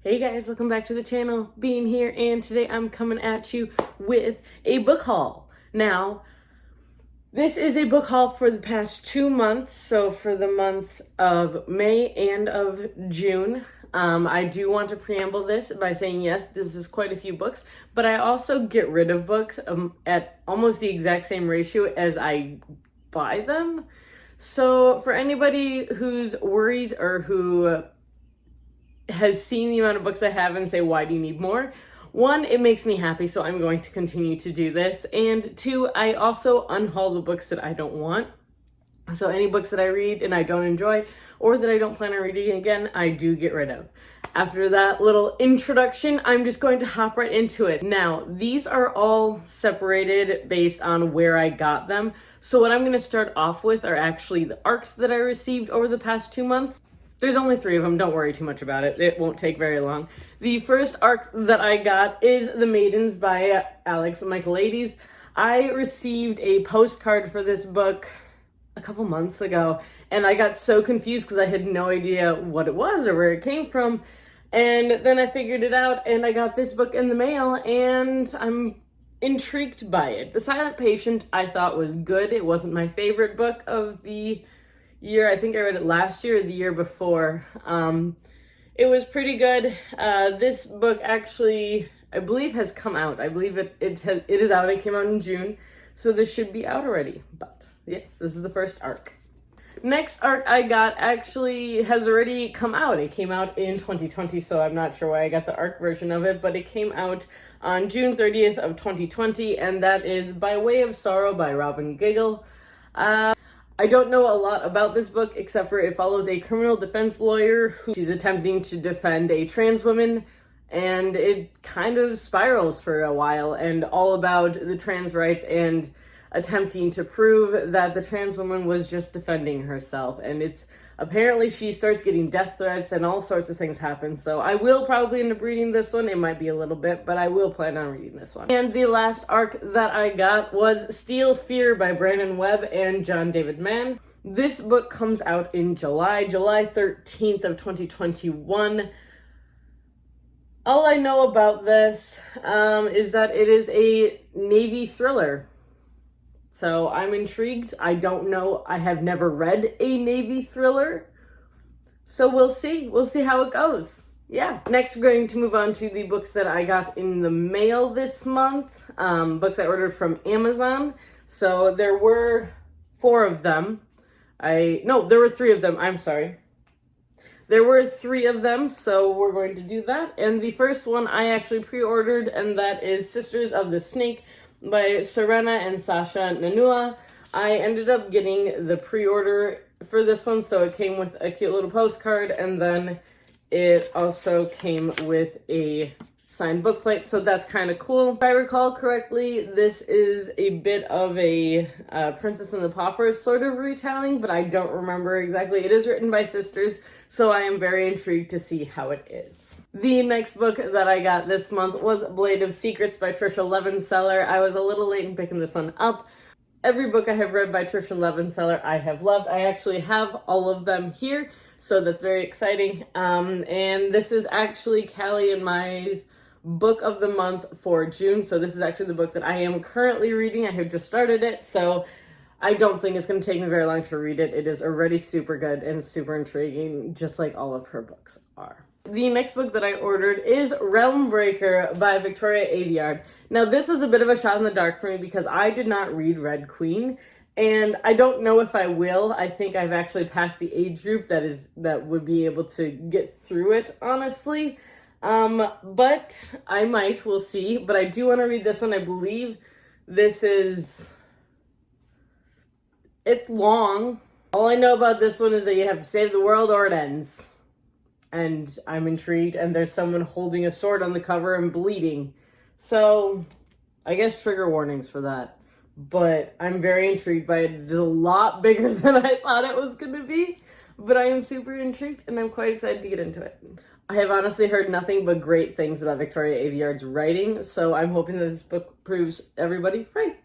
Hey guys, welcome back to the channel. Bean here, and today I'm coming at you with a book haul. Now, this is a book haul for the past 2 months, so for the months of May and of June. I do want to preamble this by saying yes, this is quite a few books, but I also get rid of books at almost the exact same ratio as I buy them. So for anybody who's worried or who has seen the amount of books I have and say, why do you need more? One, it makes me happy, so I'm going to continue to do this. And two, I also unhaul the books that I don't want. So any books that I read and I don't enjoy or that I don't plan on reading again, I do get rid of. After that little introduction, I'm just going to hop right into it. Now, these are all separated based on where I got them. So what I'm going to start off with are actually the ARCs that I received over the past 2 months. There's only 3 of them, don't worry too much about it. It won't take very long. The first ARC that I got is The Maidens by Alex Michaelides. I received a postcard for this book a couple months ago, and I got so confused because I had no idea what it was or where it came from. And then I figured it out, and I got this book in the mail, and I'm intrigued by it. The Silent Patient I thought was good. It wasn't my favorite book of the year. I think I read it last year or the year before. It was pretty good. This book actually, I believe, has come out. I believe it is out. It came out in June, so this should be out already. But yes, this is the first ARC. Next ARC I got actually has already come out. It came out in 2020, so I'm not sure why I got the ARC version of it, but it came out on June 30th of 2020, and that is By Way of Sorrow by Robin Giggle. I don't know a lot about this book except for it follows a criminal defense lawyer who she's attempting to defend a trans woman, and it kind of spirals for a while and all about the trans rights and attempting to prove that the trans woman was just defending herself. And it's apparently she starts getting death threats and all sorts of things happen. So I will probably end up reading this one. It might be a little bit, but I will plan on reading this one. And the last ARC that I got was Steel Fear by Brandon Webb and John David Mann. This book comes out in July 13th of 2021. All I know about this is that it is a Navy thriller. So I'm intrigued. I don't know. I have never read a Navy thriller. So we'll see. We'll see how it goes. Yeah. Next, we're going to move on to the books that I got in the mail this month. Books I ordered from Amazon. So there were 4 of them. There were 3 of them. I'm sorry. There were 3 of them, so we're going to do that. And the first one I actually pre-ordered, and that is Sisters of the Snake by Serena and Sasha Nanua. I ended up getting the pre-order for this one, so it came with a cute little postcard, and then it also came with a signed bookplate, so that's kind of cool. If I recall correctly, this is a bit of a Princess and the Pauper sort of retelling, but I don't remember exactly. It is written by sisters, so I am very intrigued to see how it is. The next book that I got this month was Blade of Secrets by Tricia Levenseller. I was a little late in picking this one up. Every book I have read by Tricia Levenseller I have loved. I actually have all of them here, so that's very exciting. And this is actually Callie and Mai's book of the month for June, so this is actually the book that I am currently reading. I have just started it, so I don't think it's going to take me very long to read it. It is already super good and super intriguing, just like all of her books are. The next book that I ordered is Realmbreaker by Victoria Aveyard. Now, this was a bit of a shot in the dark for me because I did not read Red Queen, and I don't know if I will. I think I've actually passed the age group that would be able to get through it, honestly. But I might, we'll see. But I do want to read this one. I believe it's long. All I know about this one is that you have to save the world or it ends. And I'm intrigued, and there's someone holding a sword on the cover and bleeding. So, I guess trigger warnings for that. But I'm very intrigued by it. It is a lot bigger than I thought it was going to be. But I am super intrigued, and I'm quite excited to get into it. I have honestly heard nothing but great things about Victoria Aveyard's writing, so I'm hoping that this book proves everybody right.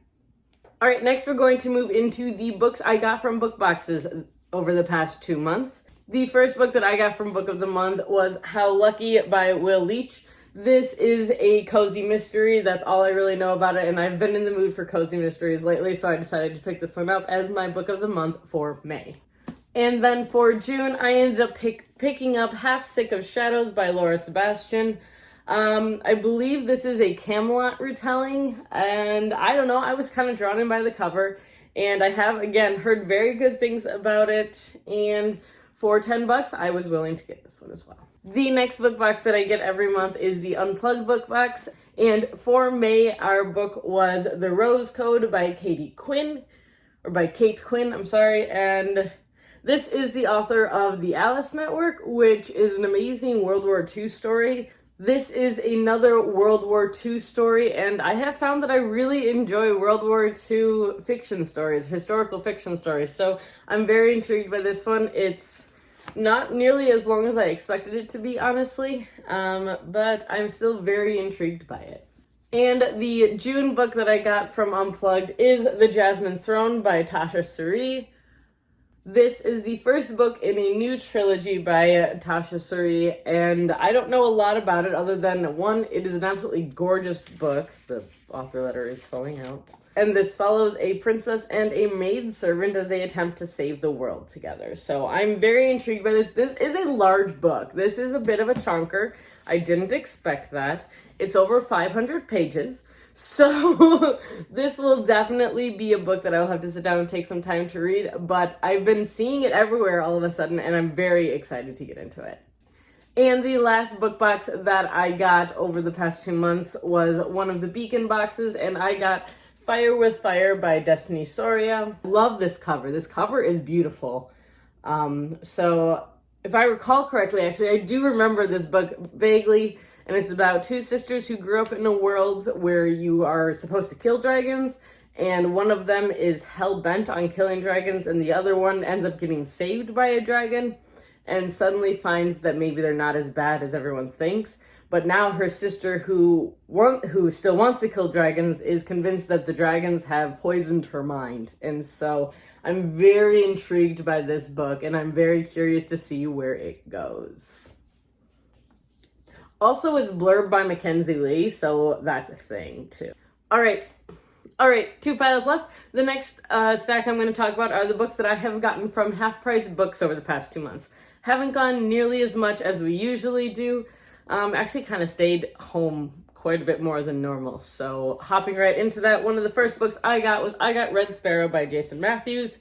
All right, next we're going to move into the books I got from book boxes over the past 2 months. The first book that I got from Book of the Month was How Lucky by Will Leach. This is a cozy mystery. That's all I really know about it, and I've been in the mood for cozy mysteries lately, so I decided to pick this one up as my Book of the Month for May. And then for June, I ended up picking up Half Sick of Shadows by Laura Sebastian. I believe this is a Camelot retelling, and I don't know, I was kind of drawn in by the cover, and I have, again, heard very good things about it, and for $10, I was willing to get this one as well. The next book box that I get every month is the Unplugged book box, and for May, our book was The Rose Code by Kate Quinn, I'm sorry, and this is the author of The Alice Network, which is an amazing World War II story. This is another World War II story, and I have found that I really enjoy World War II fiction stories, historical fiction stories, so I'm very intrigued by this one. It's not nearly as long as I expected it to be, honestly, but I'm still very intrigued by it. And the June book that I got from Unplugged is The Jasmine Throne by Tasha Suri. This is the first book in a new trilogy by Tasha Suri, and I don't know a lot about it other than, one, it is an absolutely gorgeous book. The author letter is falling out. And this follows a princess and a maidservant as they attempt to save the world together. So I'm very intrigued by this. This is a large book. This is a bit of a chunker. I didn't expect that. It's over 500 pages. So this will definitely be a book that I will have to sit down and take some time to read, but I've been seeing it everywhere all of a sudden, and I'm very excited to get into it. And the last book box that I got over the past 2 months was one of the Beacon boxes, and I got Fire with Fire by Destiny Soria. Love this cover. This cover is beautiful. So if I recall correctly, actually, I do remember this book vaguely. And it's about two sisters who grew up in a world where you are supposed to kill dragons, and one of them is hell-bent on killing dragons, and the other one ends up getting saved by a dragon, and suddenly finds that maybe they're not as bad as everyone thinks. But now her sister, who still wants to kill dragons, is convinced that the dragons have poisoned her mind. And so I'm very intrigued by this book, and I'm very curious to see where it goes. Also, it's blurb by Mackenzie Lee, so that's a thing, too. All right, 2 files left. The next stack I'm going to talk about are the books that I have gotten from Half Price Books over the past 2 months. Haven't gone nearly as much as we usually do. Actually kind of stayed home quite a bit more than normal, so hopping right into that, one of the first books I got Red Sparrow by Jason Matthews.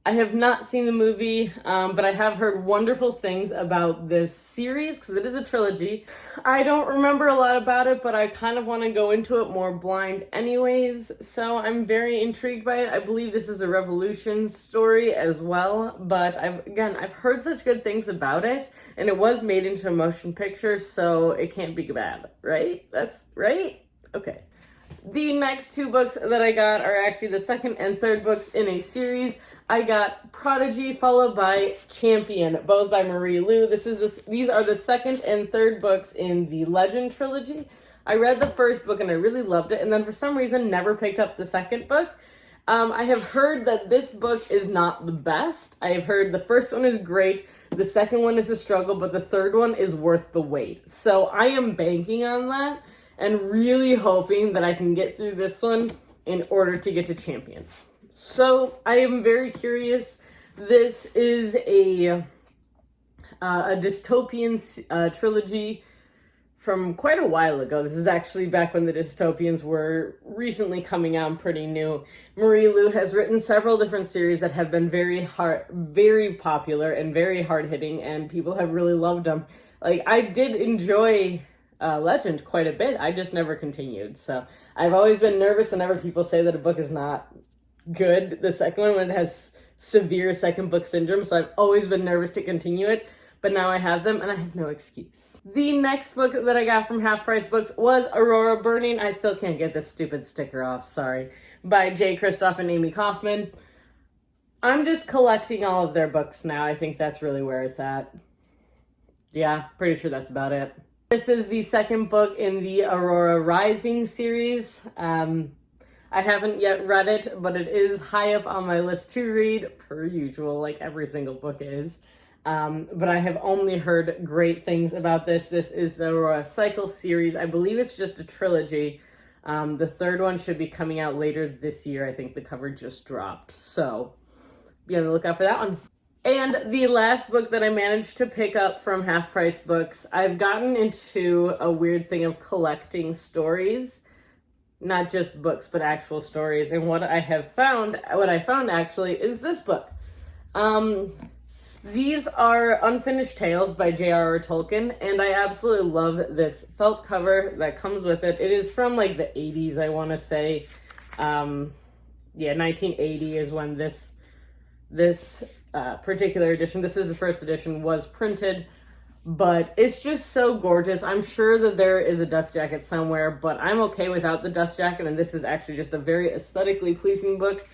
I have not seen the movie, but I have heard wonderful things about this series because it is a trilogy. I don't remember a lot about it, but I kind of want to go into it more blind anyways, so I'm very intrigued by it. I believe this is a Revolution story as well, but I've heard such good things about it, and it was made into a motion picture, so it can't be bad, right? That's right? Okay. The next 2 books that I got are actually the second and third books in a series. I got Prodigy followed by Champion, both by Marie Lu. These are the second and third books in the Legend trilogy. I read the first book and I really loved it, and then for some reason never picked up the second book. I have heard that this book is not the best. I have heard the first one is great, the second one is a struggle, but the third one is worth the wait. So I am banking on that and really hoping that I can get through this one in order to get to Champion. So I am very curious. This is a dystopian trilogy from quite a while ago. This is actually back when the dystopians were recently coming out, pretty new. Marie Lu has written several different series that have been very popular and very hard-hitting, and people have really loved them. Like, I did enjoy Legend quite a bit. I just never continued. So I've always been nervous whenever people say that a book is not good, the second one, when it has severe second book syndrome, so I've always been nervous to continue it, but now I have them and I have no excuse. The next book that I got from Half Price Books was Aurora Burning. I still can't get this stupid sticker off, sorry, by Jay Kristoff and Amy Kaufman. I'm just collecting all of their books now. I think that's really where it's at. Yeah, pretty sure that's about it. This is the second book in the Aurora Rising series. I haven't yet read it, but it is high up on my list to read, per usual, like every single book is. but I have only heard great things about this. This is the Cycle series. I believe it's just a trilogy. The third one should be coming out later this year. I think the cover just dropped. So be on the lookout for that one. And the last book that I managed to pick up from Half Price Books, I've gotten into a weird thing of collecting stories. Not just books, but actual stories. And what I found actually is this book. These are Unfinished Tales by J.R.R. Tolkien, and I absolutely love this felt cover that comes with it. It is from like the 80s, I want to say. 1980 is when this particular edition, this is the first edition, was printed. But it's just so gorgeous. I'm sure that there is a dust jacket somewhere, but I'm okay without the dust jacket, and this is actually just a very aesthetically pleasing book.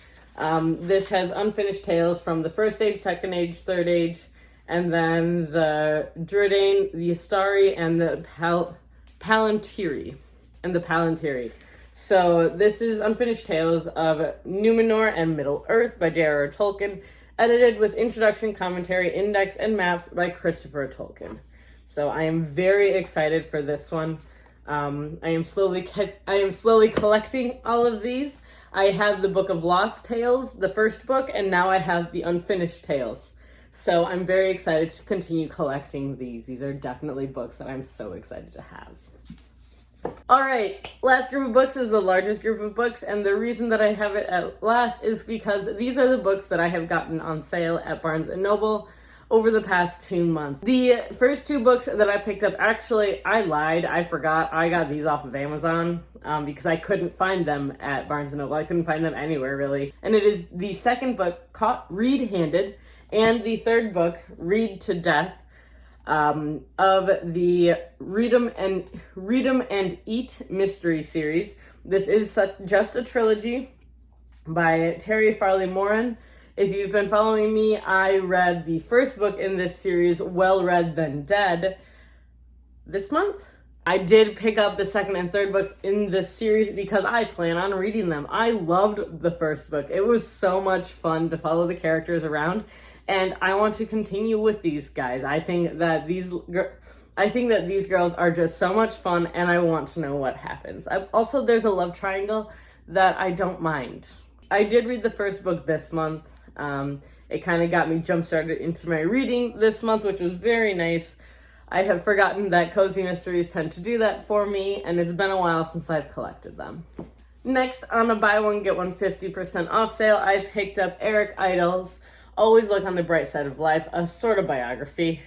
This has Unfinished Tales from the First Age, Second Age, Third Age, and then the Dredane, the Astari, and the Palantiri. So this is Unfinished Tales of Numenor and Middle-earth by J.R.R. Tolkien, edited with introduction, commentary, index, and maps by Christopher Tolkien. So I am very excited for this one. I am slowly collecting all of these. I have the Book of Lost Tales, the first book, and now I have the Unfinished Tales. So I'm very excited to continue collecting these. These are definitely books that I'm so excited to have. All right, last group of books is the largest group of books, and the reason that I have it at last is because these are the books that I have gotten on sale at Barnes & Noble over the past 2 months. The first two books that I picked up, actually, I lied, I forgot. I got these off of Amazon because I couldn't find them at Barnes & Noble. I couldn't find them anywhere, really. And it is the second book, Caught Reed-Handed, and the third book, Read to Death, of the Read 'em and Eat mystery series. This is just a trilogy by Terry Farley Moran. If you've been following me, I read the first book in this series, Well Read Then Dead, this month. I did pick up the second and third books in this series because I plan on reading them. I loved the first book. It was so much fun to follow the characters around, and I want to continue with these guys. I think that these girls are just so much fun, and I want to know what happens. Also, there's a love triangle that I don't mind. I did read the first book this month. It kind of got me jump-started into my reading this month, which was very nice. I have forgotten that cozy mysteries tend to do that for me, and it's been a while since I've collected them. Next, on a buy one, get one 50% off sale, I picked up Eric Idle's Always Look on the Bright Side of Life, a sort of biography.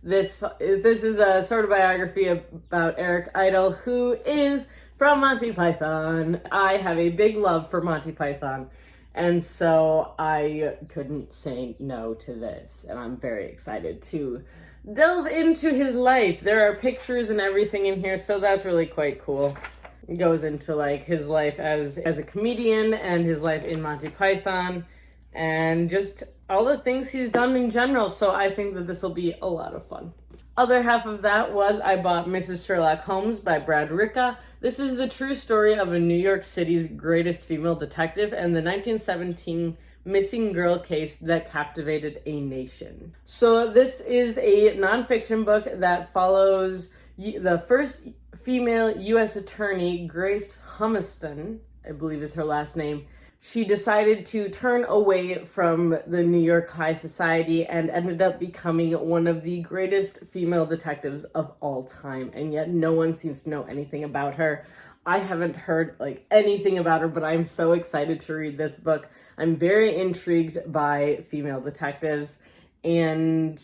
This is a sort of biography about Eric Idle, who is from Monty Python. I have a big love for Monty Python, and so I couldn't say no to this, and I'm very excited to delve into his life. There are pictures and everything in here, so that's really quite cool. It goes into like his life as a comedian and his life in Monty Python and just all the things he's done in general, so I think that this will be a lot of fun. Other half of that was I bought Mrs. Sherlock Holmes by Brad Ricca. This is the true story of a New York City's greatest female detective and the 1917 missing girl case that captivated a nation. So this is a nonfiction book that follows the first female U.S. attorney, Grace Humiston, I believe is her last name. She decided to turn away from the New York high society and ended up becoming one of the greatest female detectives of all time. And yet no one seems to know anything about her. I haven't heard anything about her, but I'm so excited to read this book. I'm very intrigued by female detectives, and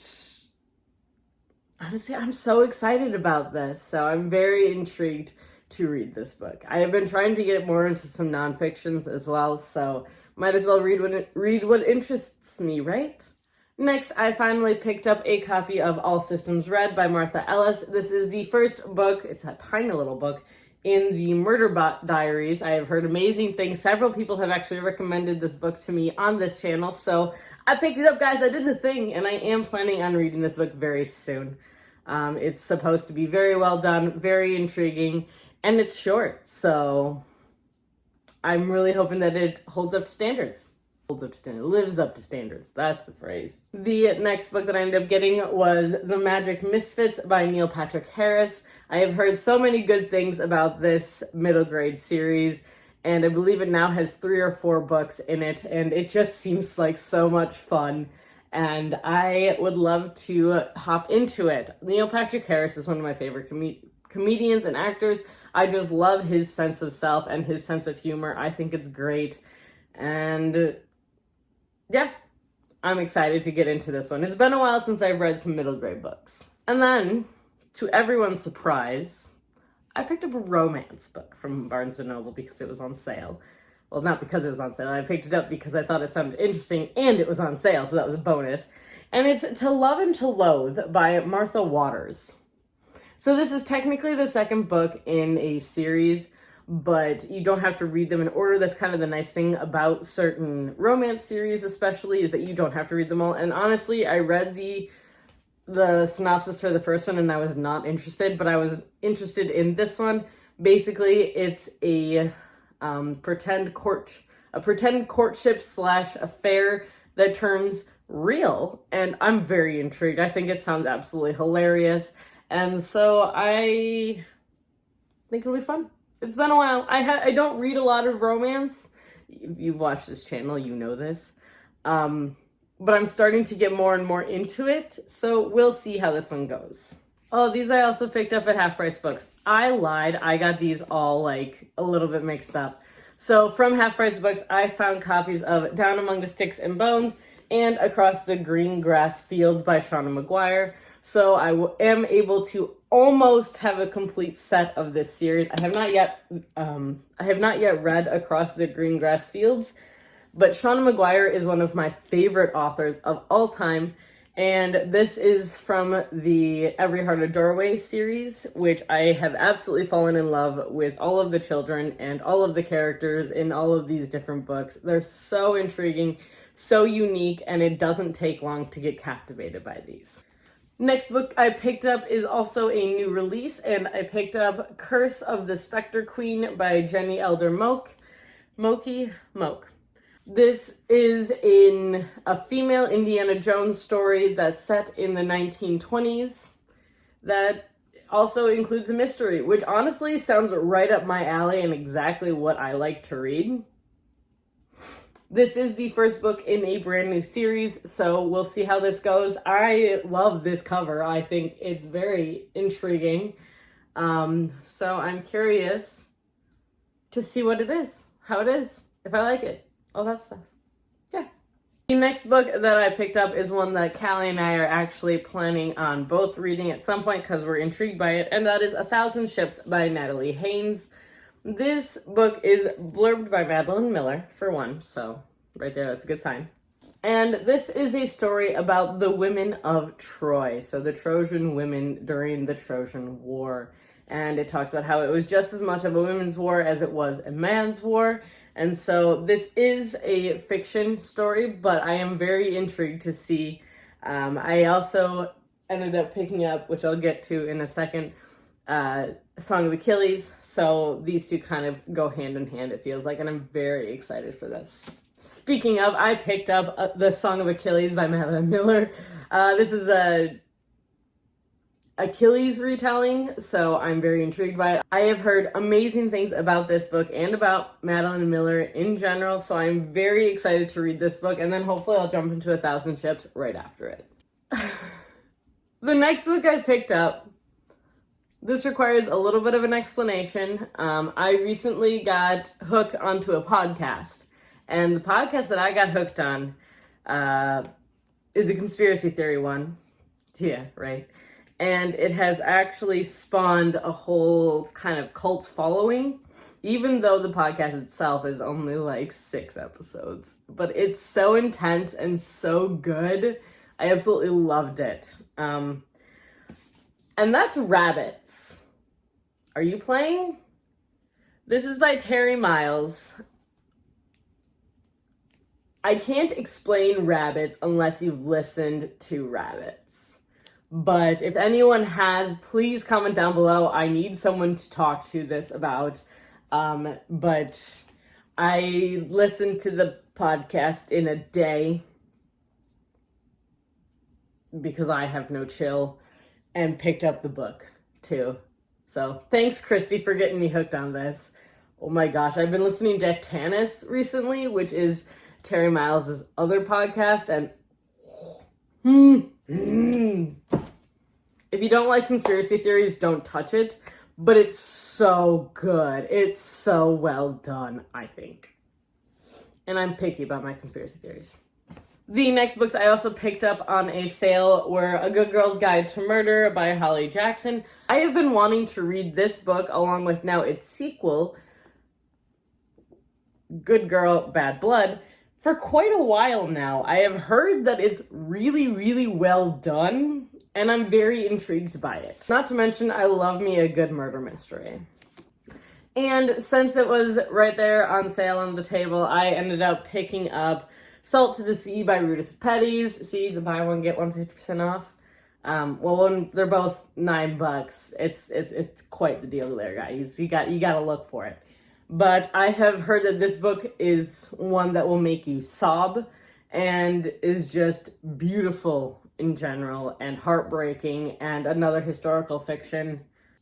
honestly, I'm so excited about this. So I'm very intrigued to read this book. I have been trying to get more into some nonfictions as well, so might as well read what interests me, right? Next, I finally picked up a copy of All Systems Red by Martha Ellis. This is the first book, it's a tiny little book, in the Murderbot Diaries. I have heard amazing things. Several people have actually recommended this book to me on this channel, so I picked it up, guys. I did the thing, and I am planning on reading this book very soon. It's supposed to be very well done, very intriguing, and it's short, so I'm really hoping that it holds up to standards. holds up to standards, lives up to standards. That's the phrase. The next book that I ended up getting was The Magic Misfits by Neil Patrick Harris. I have heard so many good things about this middle grade series, and I believe it now has 3 or 4 books in it, and it just seems like so much fun, and I would love to hop into it. Neil Patrick Harris is one of my favorite comedians and actors. I just love his sense of self and his sense of humor. I think it's great. And yeah, I'm excited to get into this one. It's been a while since I've read some middle grade books. And then, to everyone's surprise, I picked up a romance book from Barnes & Noble because it was on sale. Well, not because it was on sale. I picked it up because I thought it sounded interesting and it was on sale, so that was a bonus. And it's To Love and to Loathe by Martha Waters. So this is technically the second book in a series, but you don't have to read them in order. That's kind of the nice thing about certain romance series, especially, is that you don't have to read them all. And honestly, I read the synopsis for the first one and I was not interested, but I was interested in this one. Basically, it's a pretend courtship / affair that turns real, and I'm very intrigued. I think it sounds absolutely hilarious. And so I think it'll be fun. It's been a while. I don't read a lot of romance. If you've watched this channel, you know this. But I'm starting to get more and more into it. So we'll see how this one goes. Oh, these I also picked up at Half Price Books. I lied. I got these all like a little bit mixed up. So from Half Price Books, I found copies of Down Among the Sticks and Bones and Across the Green Grass Fields by Seanan McGuire. So I am able to almost have a complete set of this series. I have not yet read Across the Green Grass Fields, but Seanan McGuire is one of my favorite authors of all time, and this is from the Every Heart a Doorway series, which I have absolutely fallen in love with all of the children and all of the characters in all of these different books. They're so intriguing, so unique, and it doesn't take long to get captivated by these. Next book I picked up is also a new release, and I picked up Curse of the Spectre Queen by Jenny Elder Moke. This is in a female Indiana Jones story that's set in the 1920s that also includes a mystery, which honestly sounds right up my alley and exactly what I like to read. This is the first book in a brand new series, so we'll see how this goes. I love this cover. I think it's very intriguing. So I'm curious to see what it is, how it is, if I like it, all that stuff. Yeah. The next book that I picked up is one that Callie and I are actually planning on both reading at some point because we're intrigued by it, and that is A Thousand Ships by Natalie Haynes. This book is blurbed by Madeline Miller, for one, so right there, that's a good sign. And this is a story about the women of Troy, so the Trojan women during the Trojan War. And it talks about how it was just as much of a women's war as it was a man's war. And so this is a fiction story, but I am very intrigued to see. I also ended up picking up, which I'll get to in a second, Song of Achilles. So these two kind of go hand in hand, it feels like, and I'm very excited for this. Speaking of, I picked up the Song of Achilles by Madeline Miller. This is a Achilles retelling, so I'm very intrigued by it. I have heard amazing things about this book and about Madeline Miller in general, so I'm very excited to read this book, and then hopefully I'll jump into A Thousand Ships right after it. The next book I picked up, this requires a little bit of an explanation. I recently got hooked onto a podcast, and the podcast that I got hooked on is a conspiracy theory one. Yeah, right. And it has actually spawned a whole kind of cult following, even though the podcast itself is only like 6 episodes. But it's so intense and so good. I absolutely loved it. And that's Rabbits. Are you playing? This is by Terry Miles. I can't explain Rabbits unless you've listened to Rabbits. But if anyone has, please comment down below. I need someone to talk to this about. But I listened to the podcast in a day because I have no chill, and picked up the book too. So thanks, Christy, for getting me hooked on this. Oh my gosh, I've been listening to Tannis recently, which is Terry Miles' other podcast, and if you don't like conspiracy theories, don't touch it, but it's so good. It's so well done, I think. And I'm picky about my conspiracy theories. The next books I also picked up on a sale were A Good Girl's Guide to Murder by Holly Jackson. I have been wanting to read this book along with now its sequel, Good Girl, Bad Blood, for quite a while now. I have heard that it's really, really well done, and I'm very intrigued by it. Not to mention, I love me a good murder mystery. And since it was right there on sale on the table, I ended up picking up Salt to the Sea by Rudis Petties. See, the buy one, get one 50% off. Well, when they're both $9, it's quite the deal there, guys. You gotta look for it. But I have heard that this book is one that will make you sob and is just beautiful in general and heartbreaking and another historical fiction.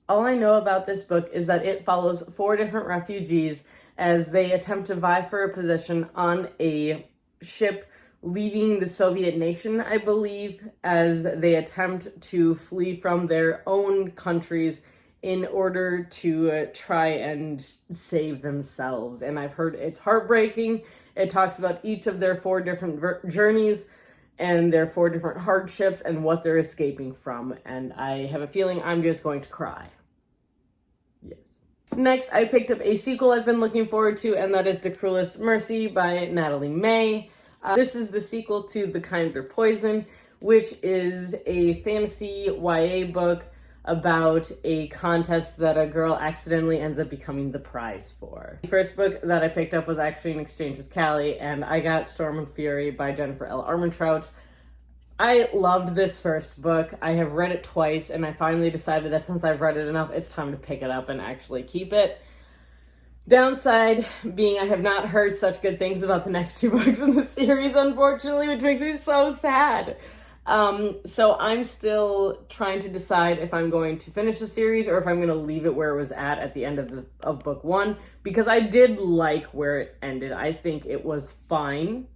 All I know about this book is that it follows 4 different refugees as they attempt to vie for a position on a ship leaving the Soviet nation, I believe, as they attempt to flee from their own countries in order to try and save themselves. And I've heard it's heartbreaking. It talks about each of their 4 different journeys and their 4 different hardships and what they're escaping from. And I have a feeling I'm just going to cry. Yes. Next, I picked up a sequel I've been looking forward to, and that is The Cruelest Mercy by Natalie May. This is the sequel to The Kinder Poison, which is a fantasy YA book about a contest that a girl accidentally ends up becoming the prize for. The first book that I picked up was actually an exchange with Callie, and I got Storm and Fury by Jennifer L. Armentrout. I loved this first book. I have read it twice, and I finally decided that since I've read it enough, it's time to pick it up and actually keep it. Downside being I have not heard such good things about the next 2 books in the series, unfortunately, which makes me so sad. So I'm still trying to decide if I'm going to finish the series or if I'm going to leave it where it was at the end of book 1, because I did like where it ended. I think it was fine.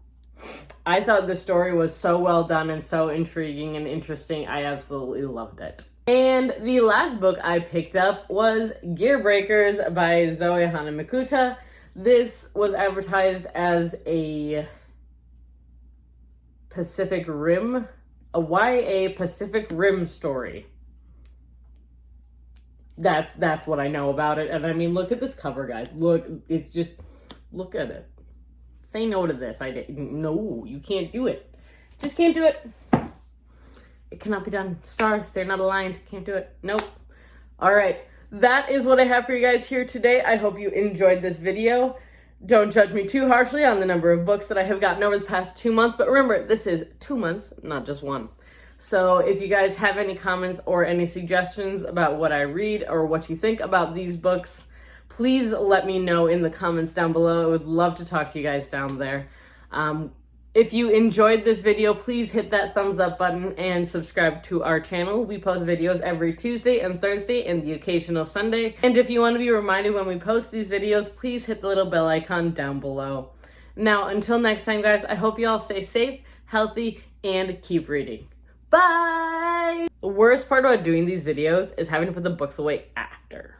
I thought the story was so well done and so intriguing and interesting. I absolutely loved it. And the last book I picked up was Gear Breakers by Zoe Hanamikuta. This was advertised as a Pacific Rim, a YA Pacific Rim story. That's what I know about it. And I mean, look at this cover, guys. Look, it's just, look at it. Say no to this. No, you can't do it. Just can't do it. It cannot be done. Stars, they're not aligned. Can't do it. Nope. All right. That is what I have for you guys here today. I hope you enjoyed this video. Don't judge me too harshly on the number of books that I have gotten over the past 2 months. But remember, this is 2 months, not just 1. So if you guys have any comments or any suggestions about what I read or what you think about these books, please let me know in the comments down below. I would love to talk to you guys down there. If you enjoyed this video, please hit that thumbs up button and subscribe to our channel. We post videos every Tuesday and Thursday and the occasional Sunday. And if you want to be reminded when we post these videos, please hit the little bell icon down below. Now, until next time, guys, I hope you all stay safe, healthy, and keep reading. Bye! The worst part about doing these videos is having to put the books away after.